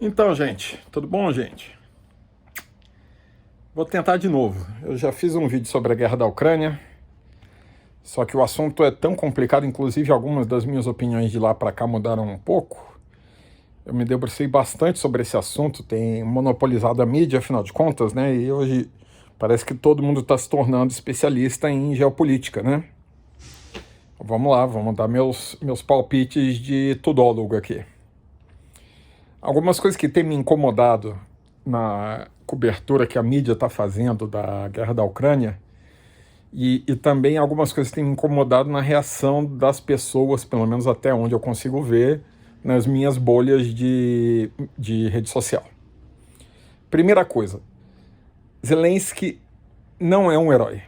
Então, gente, tudo bom, gente? Vou tentar de novo. Eu já fiz um vídeo sobre a guerra da Ucrânia, só que o assunto é tão complicado, inclusive algumas das minhas opiniões de lá para cá mudaram um pouco. Eu me debrucei bastante sobre esse assunto, tem monopolizado a mídia, afinal de contas, né? E hoje parece que todo mundo está se tornando especialista em geopolítica, né? Vamos lá, vamos dar meus palpites de tudólogo aqui. Algumas coisas que têm me incomodado na cobertura que a mídia está fazendo da guerra da Ucrânia e também algumas coisas que têm me incomodado na reação das pessoas, pelo menos até onde eu consigo ver, nas minhas bolhas de rede social. Primeira coisa, Zelensky não é um herói.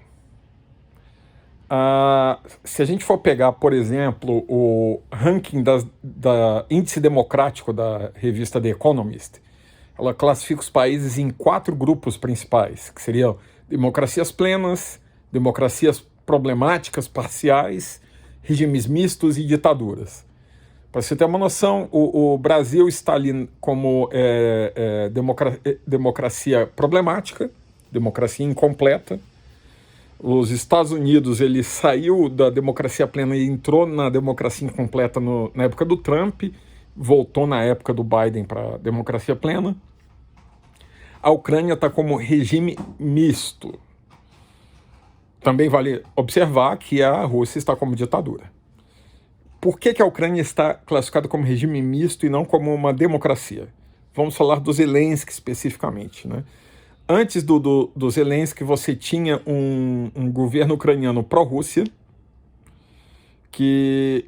Se a gente for pegar, por exemplo, o ranking da índice democrático da revista The Economist, ela classifica os países em 4 grupos principais, que seriam democracias plenas, democracias problemáticas, parciais, regimes mistos e ditaduras. Para você ter uma noção, o Brasil está ali como democracia problemática, democracia incompleta. Os Estados Unidos, ele saiu da democracia plena e entrou na democracia incompleta na época do Trump, voltou na época do Biden para a democracia plena. A Ucrânia está como regime misto. Também vale observar que a Rússia está como ditadura. Por que a Ucrânia está classificada como regime misto e não como uma democracia? Vamos falar do Zelensky especificamente, né? Antes do Zelensky, você tinha um governo ucraniano pró-Rússia, que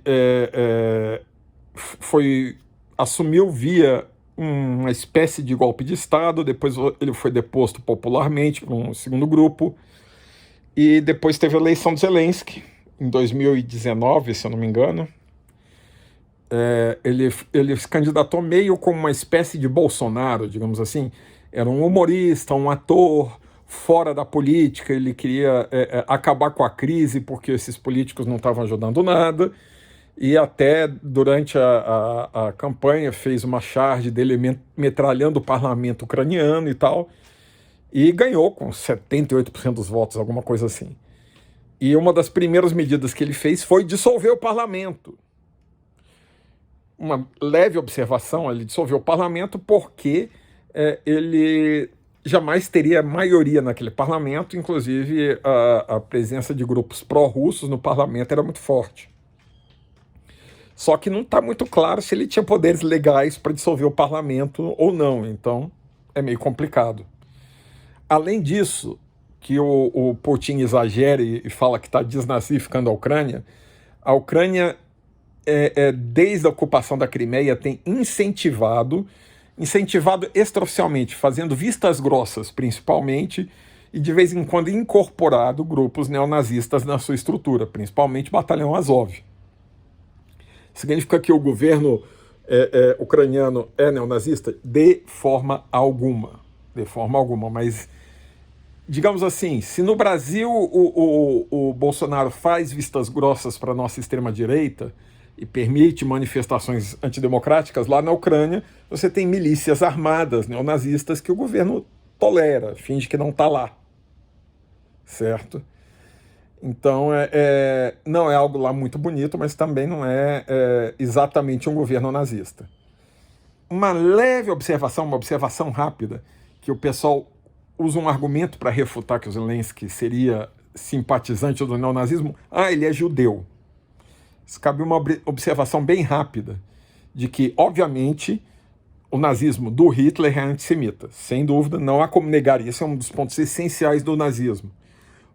assumiu via uma espécie de golpe de Estado, depois ele foi deposto popularmente por um segundo grupo, e depois teve a eleição do Zelensky, em 2019, se eu não me engano. Ele se candidatou meio como uma espécie de Bolsonaro, digamos assim. Era um humorista, um ator fora da política, ele queria acabar com a crise porque esses políticos não estavam ajudando nada, e até durante a campanha fez uma charge dele metralhando o parlamento ucraniano e tal, e ganhou com 78% dos votos, alguma coisa assim. E uma das primeiras medidas que ele fez foi dissolver o parlamento. Uma leve observação, ele dissolveu o parlamento porque ele jamais teria maioria naquele parlamento, inclusive a presença de grupos pró-russos no parlamento era muito forte. Só que não está muito claro se ele tinha poderes legais para dissolver o parlamento ou não, então é meio complicado. Além disso, que o Putin exagere e fala que está desnazificando a Ucrânia desde a ocupação da Crimeia tem incentivado extraoficialmente, fazendo vistas grossas principalmente, e de vez em quando incorporado grupos neonazistas na sua estrutura, principalmente o Batalhão Azov. Significa que o governo ucraniano é neonazista? De forma alguma, mas digamos assim, se no Brasil o Bolsonaro faz vistas grossas para a nossa extrema-direita e permite manifestações antidemocráticas, lá na Ucrânia você tem milícias armadas neonazistas que o governo tolera, finge que não está lá, certo? Então não é algo lá muito bonito, mas também não é exatamente um governo nazista. Uma leve observação, uma observação rápida, que o pessoal usa um argumento para refutar que o Zelensky seria simpatizante do neonazismo. Ele é judeu. Cabe uma observação bem rápida de que, obviamente, o nazismo do Hitler é antissemita. Sem dúvida, não há como negar isso, é um dos pontos essenciais do nazismo.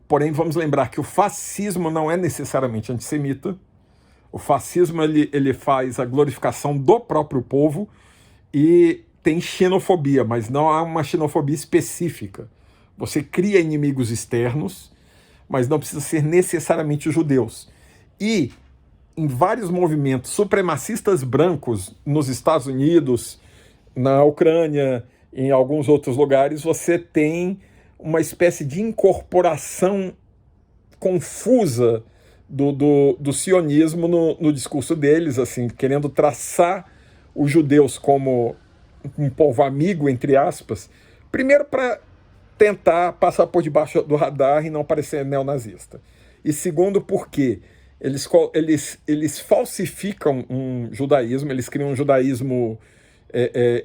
Porém, vamos lembrar que o fascismo não é necessariamente antissemita. O fascismo ele faz a glorificação do próprio povo e tem xenofobia, mas não há uma xenofobia específica. Você cria inimigos externos, mas não precisa ser necessariamente judeus. E em vários movimentos supremacistas brancos nos Estados Unidos, na Ucrânia, em alguns outros lugares, você tem uma espécie de incorporação confusa do sionismo no discurso deles, assim, querendo traçar os judeus como um povo amigo, entre aspas, primeiro para tentar passar por debaixo do radar e não parecer neonazista. E segundo, porque eles falsificam um judaísmo, eles criam um judaísmo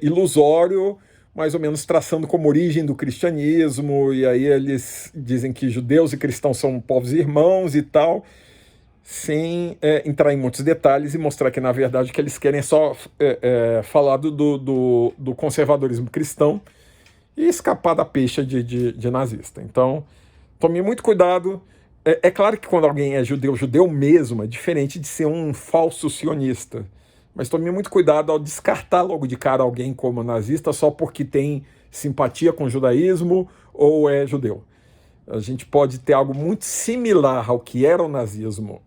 ilusório, mais ou menos traçando como origem do cristianismo, e aí eles dizem que judeus e cristãos são povos irmãos e tal, sem entrar em muitos detalhes e mostrar que, na verdade, o que eles querem é só falar do conservadorismo cristão e escapar da peixe de nazista. Então, tome muito cuidado. É claro que quando alguém é judeu, judeu mesmo, é diferente de ser um falso sionista. Mas tome muito cuidado ao descartar logo de cara alguém como nazista só porque tem simpatia com o judaísmo ou é judeu. A gente pode ter algo muito similar ao que era o nazismo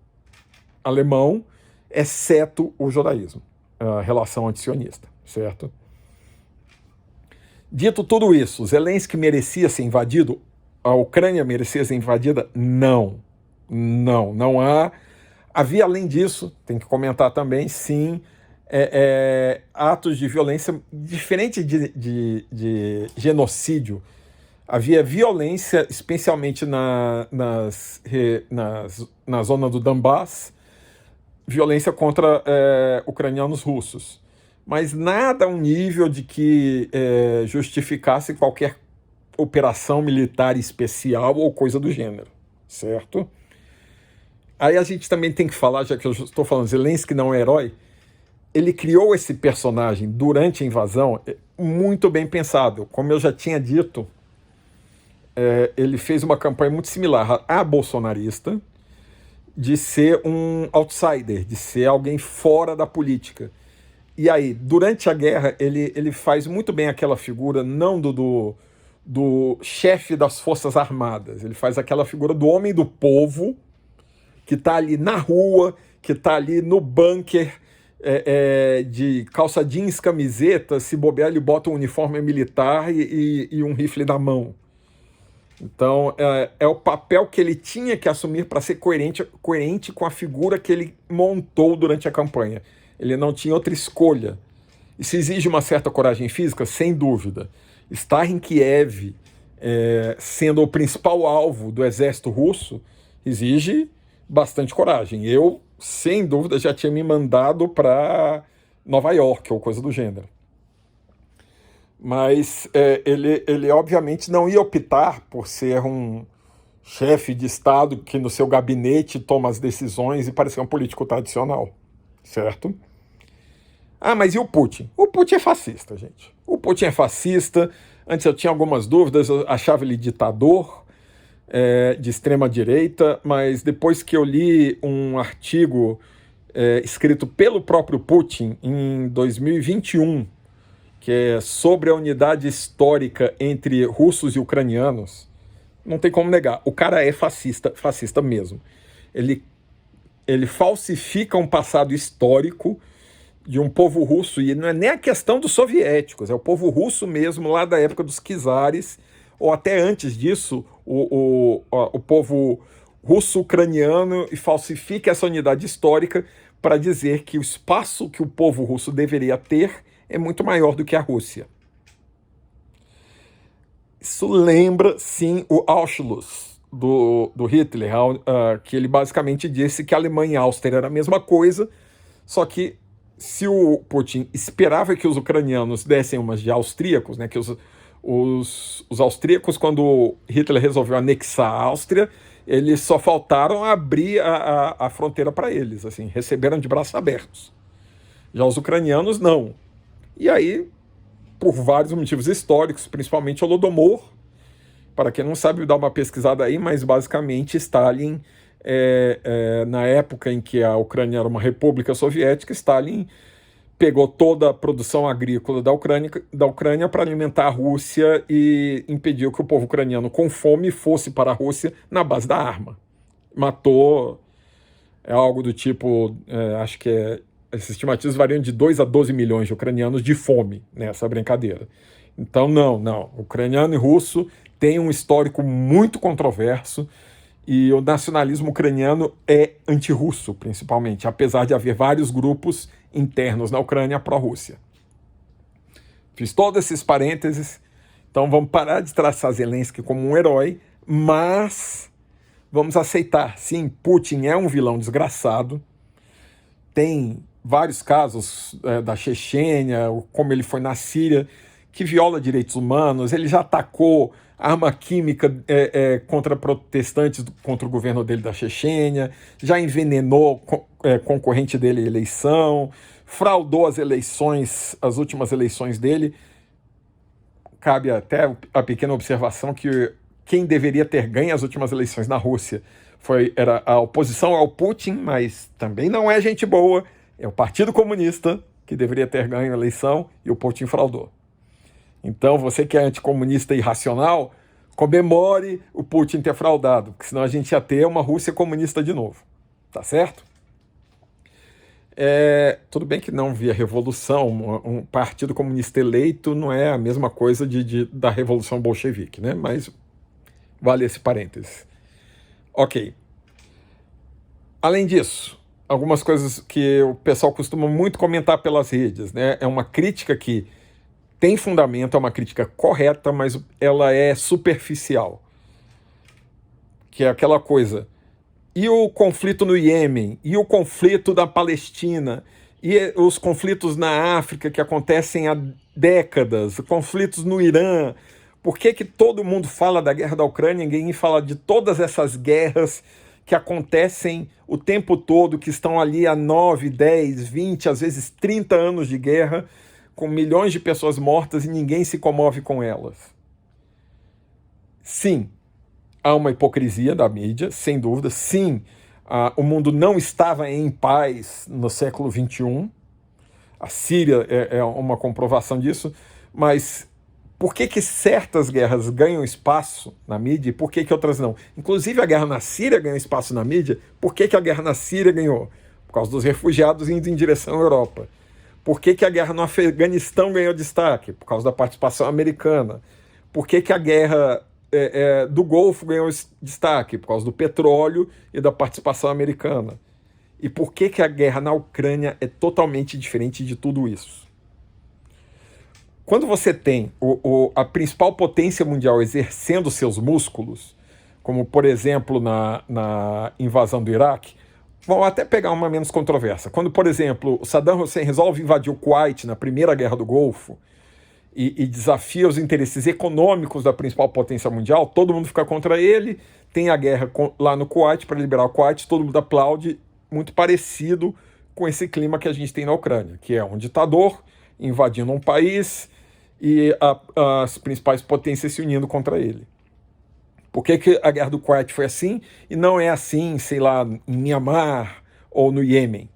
alemão, exceto o judaísmo, a relação antisionista, certo? Dito tudo isso, Zelensky merecia ser invadido? A Ucrânia merecia ser invadida? Não. Não há. Havia, além disso, tem que comentar também, sim, atos de violência, diferente de genocídio. Havia violência, especialmente na zona do Donbass, violência contra ucranianos russos. Mas nada a um nível de que justificasse qualquer operação militar especial ou coisa do gênero, certo? Aí a gente também tem que falar, já que eu estou falando, Zelensky não é herói, ele criou esse personagem durante a invasão muito bem pensado. Como eu já tinha dito, ele fez uma campanha muito similar à bolsonarista, de ser um outsider, de ser alguém fora da política. E aí, durante a guerra, ele faz muito bem aquela figura, não do chefe das Forças Armadas, ele faz aquela figura do homem do povo, que está ali na rua, que está ali no bunker, de calça jeans, camiseta, se bobear ele bota um uniforme militar e um rifle na mão. Então, é o papel que ele tinha que assumir para ser coerente com a figura que ele montou durante a campanha. Ele não tinha outra escolha. Isso exige uma certa coragem física, sem dúvida. Estar em Kiev, sendo o principal alvo do exército russo, exige bastante coragem. Eu, sem dúvida, já tinha me mandado para Nova York ou coisa do gênero. Mas ele obviamente não ia optar por ser um chefe de Estado que no seu gabinete toma as decisões e parecer um político tradicional, certo? Ah, mas e o Putin? O Putin é fascista, gente. O Putin é fascista. Antes eu tinha algumas dúvidas, eu achava ele ditador, de extrema direita, mas depois que eu li um artigo escrito pelo próprio Putin em 2021, que é sobre a unidade histórica entre russos e ucranianos, não tem como negar. O cara é fascista mesmo. Ele falsifica um passado histórico de um povo russo, e não é nem a questão dos soviéticos, é o povo russo mesmo, lá da época dos czares, ou até antes disso, o povo russo-ucraniano, e falsifica essa unidade histórica para dizer que o espaço que o povo russo deveria ter é muito maior do que a Rússia. Isso lembra, sim, o Anschluss do Hitler, que ele basicamente disse que a Alemanha e a Áustria era a mesma coisa, só que se o Putin esperava que os ucranianos dessem umas de austríacos, né, que os austríacos, quando Hitler resolveu anexar a Áustria, eles só faltaram abrir a fronteira para eles, assim, receberam de braços abertos. Já os ucranianos, não. E aí, por vários motivos históricos, principalmente Holodomor, para quem não sabe, dá uma pesquisada aí, mas basicamente Stalin, na época em que a Ucrânia era uma república soviética, Stalin pegou toda a produção agrícola da Ucrânia para alimentar a Rússia e impediu que o povo ucraniano com fome fosse para a Rússia na base da arma. Matou, algo do tipo, acho que esses estimativos variam de 2 a 12 milhões de ucranianos de fome nessa brincadeira. Então, não. Ucraniano e russo têm um histórico muito controverso e o nacionalismo ucraniano é antirrusso, principalmente, apesar de haver vários grupos internos na Ucrânia pró-Rússia. Fiz todos esses parênteses. Então vamos parar de traçar Zelensky como um herói, mas vamos aceitar, sim, Putin é um vilão desgraçado. Tem vários casos da Chechênia, como ele foi na Síria, que viola direitos humanos. Ele já atacou arma química contra protestantes contra o governo dele da Chechênia, já envenenou concorrente dele em eleição, fraudou as eleições, as últimas eleições dele. Cabe até a pequena observação que quem deveria ter ganho as últimas eleições na Rússia era a oposição ao Putin, mas também não é gente boa, é o Partido Comunista que deveria ter ganho a eleição e o Putin fraudou. Então, você que é anticomunista e irracional, comemore o Putin ter fraudado, porque senão a gente ia ter uma Rússia comunista de novo. Tá certo? Tudo bem que não via revolução, um partido comunista eleito não é a mesma coisa da revolução bolchevique, né? Mas vale esse parêntese. Ok. Além disso, algumas coisas que o pessoal costuma muito comentar pelas redes, né? É uma crítica que tem fundamento, é uma crítica correta, mas ela é superficial. Que é aquela coisa... E o conflito no Iêmen, e o conflito da Palestina, e os conflitos na África que acontecem há décadas, conflitos no Irã. Por que todo mundo fala da guerra da Ucrânia e ninguém fala de todas essas guerras que acontecem o tempo todo, que estão ali há 9, 10, 20, às vezes 30 anos de guerra, com milhões de pessoas mortas e ninguém se comove com elas? Sim, há uma hipocrisia da mídia, sem dúvida. Sim, o mundo não estava em paz no século XXI. A Síria é uma comprovação disso. Mas por que certas guerras ganham espaço na mídia e por que outras não? Inclusive a guerra na Síria ganhou espaço na mídia. Por que a guerra na Síria ganhou? Por causa dos refugiados indo em direção à Europa. Por que a guerra no Afeganistão ganhou destaque? Por causa da participação americana. Por que a guerra do Golfo ganhou destaque? Por causa do petróleo e da participação americana. E por que a guerra na Ucrânia é totalmente diferente de tudo isso? Quando você tem a principal potência mundial exercendo seus músculos, como por exemplo na invasão do Iraque, vão até pegar uma menos controversa. Quando, por exemplo, o Saddam Hussein resolve invadir o Kuwait na Primeira Guerra do Golfo, e desafia os interesses econômicos da principal potência mundial, todo mundo fica contra ele, tem a guerra lá no Kuwait para liberar o Kuwait, todo mundo aplaude, muito parecido com esse clima que a gente tem na Ucrânia, que é um ditador invadindo um país e as principais potências se unindo contra ele. Por que a guerra do Kuwait foi assim e não é assim, sei lá, em Mianmar ou no Iêmen?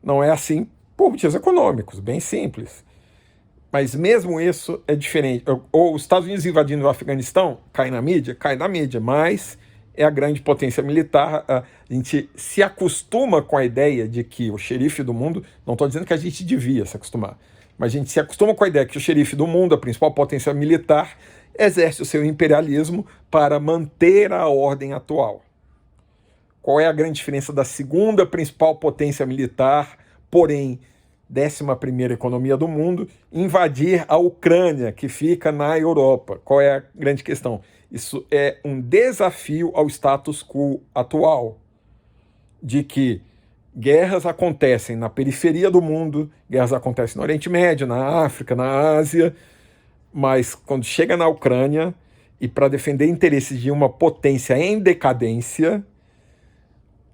Não é assim por motivos econômicos, bem simples. Mas mesmo isso é diferente. Ou os Estados Unidos invadindo o Afeganistão, cai na mídia, mas é a grande potência militar. A gente se acostuma com a ideia de que o xerife do mundo, não estou dizendo que a gente devia se acostumar, mas a gente se acostuma com a ideia que o xerife do mundo, a principal potência militar, exerce o seu imperialismo para manter a ordem atual. Qual é a grande diferença da segunda principal potência militar, porém 11ª economia do mundo, invadir a Ucrânia, que fica na Europa? Qual é a grande questão? Isso é um desafio ao status quo atual, de que guerras acontecem na periferia do mundo, guerras acontecem no Oriente Médio, na África, na Ásia, mas quando chega na Ucrânia, e para defender interesses de uma potência em decadência,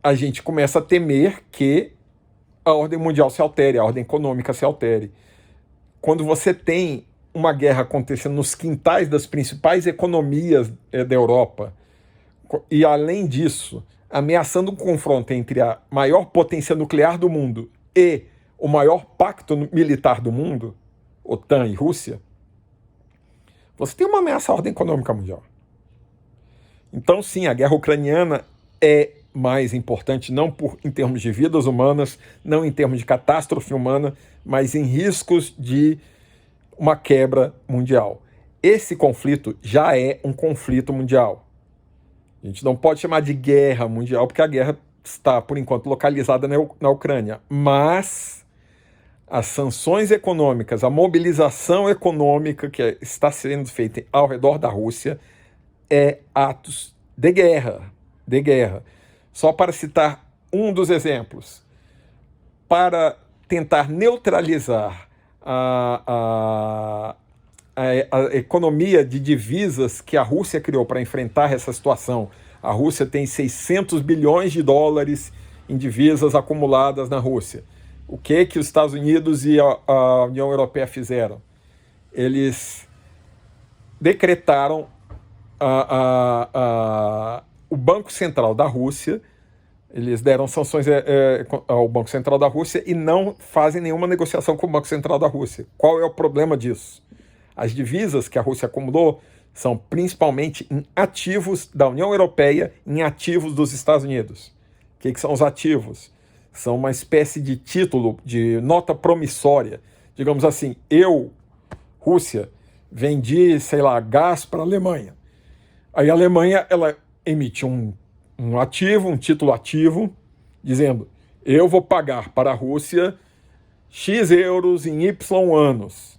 a gente começa a temer que a ordem mundial se altere, a ordem econômica se altere. Quando você tem uma guerra acontecendo nos quintais das principais economias da Europa, e além disso, ameaçando um confronto entre a maior potência nuclear do mundo e o maior pacto militar do mundo, OTAN e Rússia, você tem uma ameaça à ordem econômica mundial. Então, sim, a guerra ucraniana é mais importante, não em termos de vidas humanas, não em termos de catástrofe humana, mas em riscos de uma quebra mundial. Esse conflito já é um conflito mundial. A gente não pode chamar de guerra mundial, porque a guerra está, por enquanto, localizada na Ucrânia. Mas as sanções econômicas, a mobilização econômica que está sendo feita ao redor da Rússia é atos de guerra, de guerra. Só para citar um dos exemplos, para tentar neutralizar a economia de divisas que a Rússia criou para enfrentar essa situação. A Rússia tem 600 bilhões de dólares em divisas acumuladas na Rússia. O que os Estados Unidos e a União Europeia fizeram? Eles decretaram o Banco Central da Rússia, eles deram sanções ao Banco Central da Rússia e não fazem nenhuma negociação com o Banco Central da Rússia. Qual é o problema disso? As divisas que a Rússia acumulou são principalmente em ativos da União Europeia, em ativos dos Estados Unidos. O que são os ativos? São uma espécie de título, de nota promissória. Digamos assim, eu, Rússia, vendi, sei lá, gás para a Alemanha. Aí a Alemanha, ela emite um ativo, um título ativo, dizendo, eu vou pagar para a Rússia X euros em Y anos.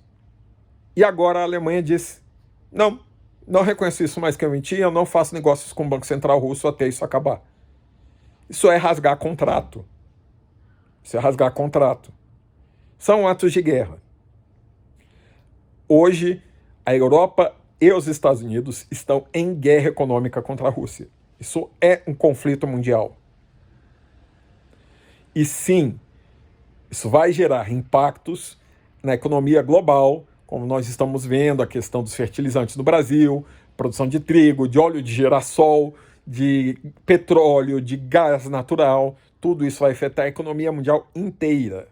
E agora a Alemanha diz, não reconheço isso mais que eu menti, eu não faço negócios com o Banco Central Russo até isso acabar. Isso é rasgar contrato. Isso é rasgar contrato. São atos de guerra. Hoje, a Europa e os Estados Unidos estão em guerra econômica contra a Rússia. Isso é um conflito mundial. E sim, isso vai gerar impactos na economia global, como nós estamos vendo a questão dos fertilizantes no Brasil, produção de trigo, de óleo de girassol, de petróleo, de gás natural. Tudo isso vai afetar a economia mundial inteira.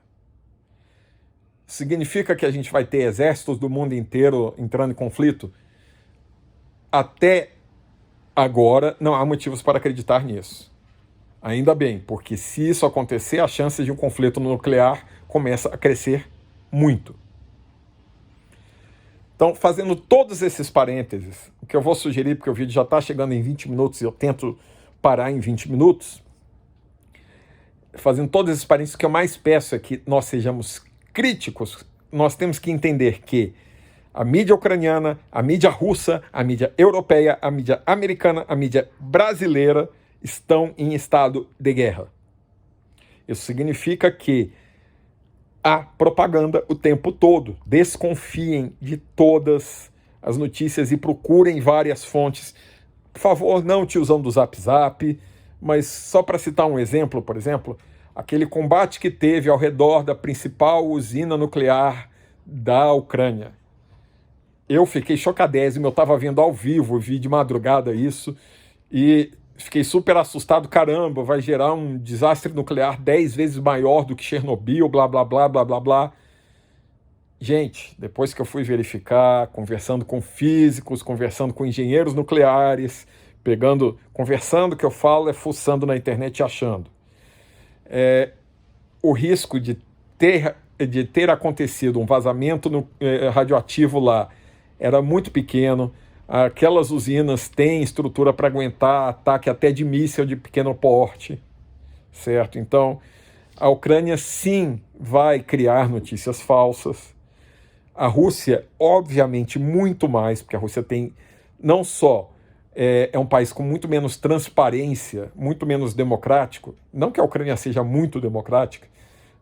Significa que a gente vai ter exércitos do mundo inteiro entrando em conflito? Até agora, não há motivos para acreditar nisso. Ainda bem, porque se isso acontecer, as chances de um conflito nuclear começam a crescer muito. Então, fazendo todos esses parênteses, o que eu vou sugerir, porque o vídeo já está chegando em 20 minutos e eu tento parar em 20 minutos, fazendo todos esses parênteses, o que eu mais peço é que nós sejamos críticos. Nós temos que entender que a mídia ucraniana, a mídia russa, a mídia europeia, a mídia americana, a mídia brasileira estão em estado de guerra. Isso significa que há propaganda o tempo todo. Desconfiem de todas as notícias e procurem várias fontes. Por favor, não tiozão do Zap Zap, mas só para citar um exemplo, por exemplo, aquele combate que teve ao redor da principal usina nuclear da Ucrânia. Eu fiquei chocadésimo, eu estava vendo ao vivo, vi de madrugada isso, e fiquei super assustado, caramba, vai gerar um desastre nuclear 10 vezes maior do que Chernobyl, blá, blá, blá, blá, blá, blá. Gente, depois que eu fui verificar, conversando com físicos, conversando com engenheiros nucleares, conversando, que eu falo, fuçando na internet e achando. O risco de ter acontecido um vazamento radioativo lá era muito pequeno. Aquelas usinas têm estrutura para aguentar ataque até de míssil de pequeno porte, certo? Então, a Ucrânia sim vai criar notícias falsas. A Rússia, obviamente, muito mais, porque a Rússia tem não só é um país com muito menos transparência, muito menos democrático, não que a Ucrânia seja muito democrática,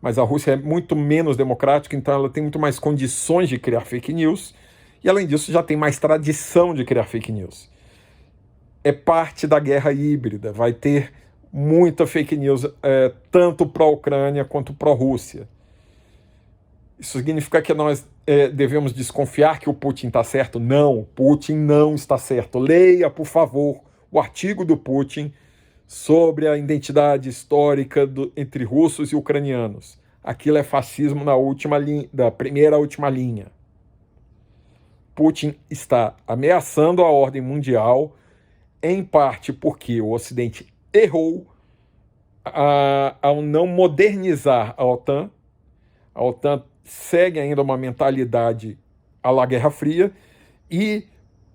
mas a Rússia é muito menos democrática, então ela tem muito mais condições de criar fake news, e além disso já tem mais tradição de criar fake news. É parte da guerra híbrida, vai ter muita fake news, tanto pró-Ucrânia quanto pró-Rússia. Isso significa que nós devemos desconfiar que o Putin está certo? Não, o Putin não está certo. Leia, por favor, o artigo do Putin sobre a identidade histórica entre russos e ucranianos. Aquilo é fascismo da primeira à última linha. Putin está ameaçando a ordem mundial, em parte porque o Ocidente errou ao não modernizar a OTAN. A OTAN segue ainda uma mentalidade à la Guerra Fria, e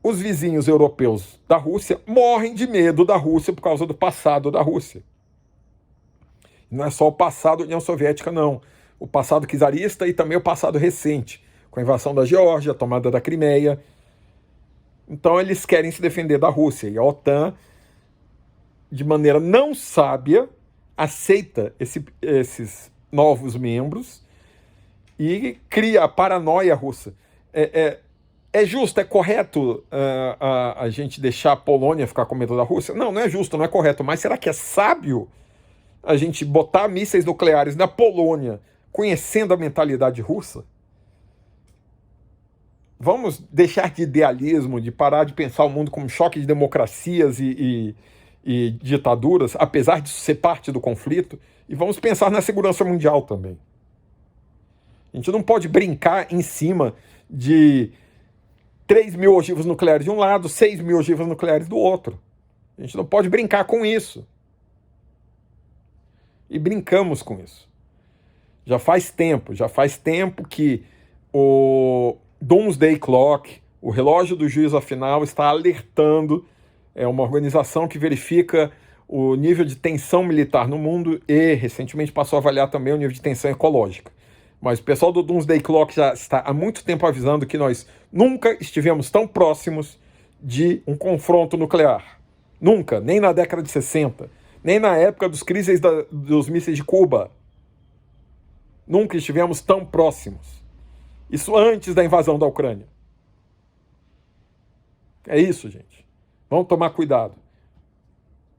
os vizinhos europeus da Rússia morrem de medo da Rússia por causa do passado da Rússia. Não é só o passado da União Soviética, não. o passado czarista e também o passado recente, com a invasão da Geórgia, a tomada da Crimeia. Então eles querem se defender da Rússia, e a OTAN, de maneira não sábia, aceita esses novos membros e cria a paranoia russa. É justo, é correto a gente deixar a Polônia ficar com medo da Rússia? Não, não é justo, não é correto. Mas será que é sábio a gente botar mísseis nucleares na Polônia, conhecendo a mentalidade russa? Vamos deixar de idealismo, de parar de pensar o mundo como choque de democracias e ditaduras, apesar de ser parte do conflito, e vamos pensar na segurança mundial também. A gente não pode brincar em cima de 3 mil ogivas nucleares de um lado, 6 mil ogivas nucleares do outro. A gente não pode brincar com isso. E brincamos com isso. Já faz tempo que o Doomsday Clock, o relógio do juízo final, está alertando. É uma organização que verifica o nível de tensão militar no mundo e, recentemente, passou a avaliar também o nível de tensão ecológica. Mas o pessoal do Doomsday Clock já está há muito tempo avisando que nós nunca estivemos tão próximos de um confronto nuclear. Nunca, nem na década de 60, nem na época dos crises dos mísseis de Cuba. Nunca estivemos tão próximos. Isso antes da invasão da Ucrânia. É isso, gente. Vamos tomar cuidado.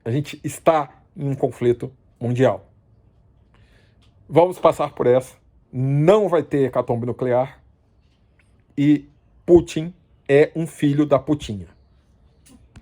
A gente está em um conflito mundial. Vamos passar por essa. Não vai ter hecatombe nuclear. E Putin é um filho da putinha.